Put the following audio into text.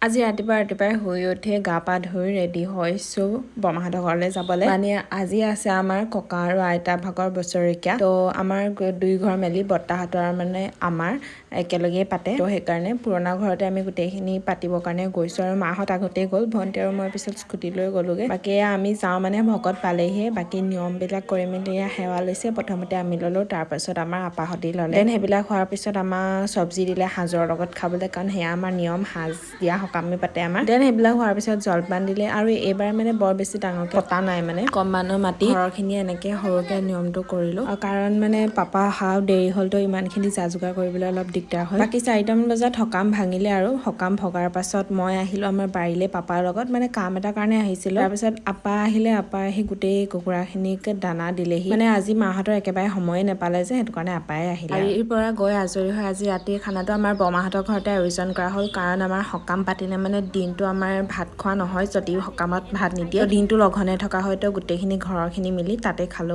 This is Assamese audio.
আজি ৰাতিপুৱাই শুই উঠি গা পা ধুই ৰেডি হৈছো বৰমাহঁতৰ ঘৰলৈ যাবলৈ। মানে আজি আছে আমাৰ ককা আৰু আইতা ভাগৰ বছৰেকীয়া। তো আমাৰ দুই ঘৰ মেলি বৰ্তাহঁতৰ মানে আমাৰ একেলগে পাতে। তো সেইকাৰণে পুৰণা ঘৰতে আমি গোটেইখিনি পাতিবৰ কাৰণে গৈছো আৰু মাহঁত আগতেই গ'ল, ভণ্টি আৰু মই পিছত স্কুটি লৈ গ'লোগে। বাকী আমি যাওঁ মানে ভকত পালেহি, বাকী নিয়মবিলাক কৰি মেলি সেৱা লৈছে। প্ৰথমতে আমি ল'লো, তাৰপাছত আমাৰ আপাহঁতি ল'লে। দেন সেইবিলাক হোৱাৰ পিছত আমাৰ চব্জি দিলে সাজৰ লগত খাবলৈ, কাৰণ সেয়া আমাৰ নিয়ম, সাজ দিয়া সকামে পাতে আমাৰ। দেন সেইবিলাক হোৱাৰ পিছত জলপান দিলে, আৰু এইবাৰ মানে বৰ বেছি ডাঙৰকে পতা নাই, মানে কম মানুহ মাতি ঘৰৰখিনি এনেকে সৰুকে নিয়মটো কৰিলো। কাৰণ মানে পাপা অহাও দেৰি হ'লতো ইমানখিনি যা যোগাৰ কৰিবলৈ অলপ দিগদাৰ হ'ল। বাকী 4টামান বজাত সকাম ভাঙিলে, আৰু সকাম ভগাৰ পাছত মই আহিলো আমাৰ বাৰীলে পাপাৰ লগত, মানে কাম এটা কাৰণে আহিছিলো। তাৰপিছত আপা আহিলে, আপা আহি গোটেই কুকুৰাখিনিক দানা দিলেহি। মানে আজি মাহঁতৰ একেবাৰে সময়ে নাপালে যে, সেইটো কাৰণে আপাই আহিলে। বাৰীৰ পৰা গৈ আজৰি হৈ আজি ৰাতিৰ খানাটো আমাৰ বৰমাহঁতৰ ঘৰতে আয়োজন কৰা হ'ল। কাৰণ আমাৰ সকাম পাতিলে মানে দিনটো আমাৰ ভাত খোৱা নহয়, যদি সকামত ভাত নিদিয়ে দিনটো লঘনে থকা হয়তো গোটেইখিনি ঘৰৰখিনি মিলি তাতে খালো।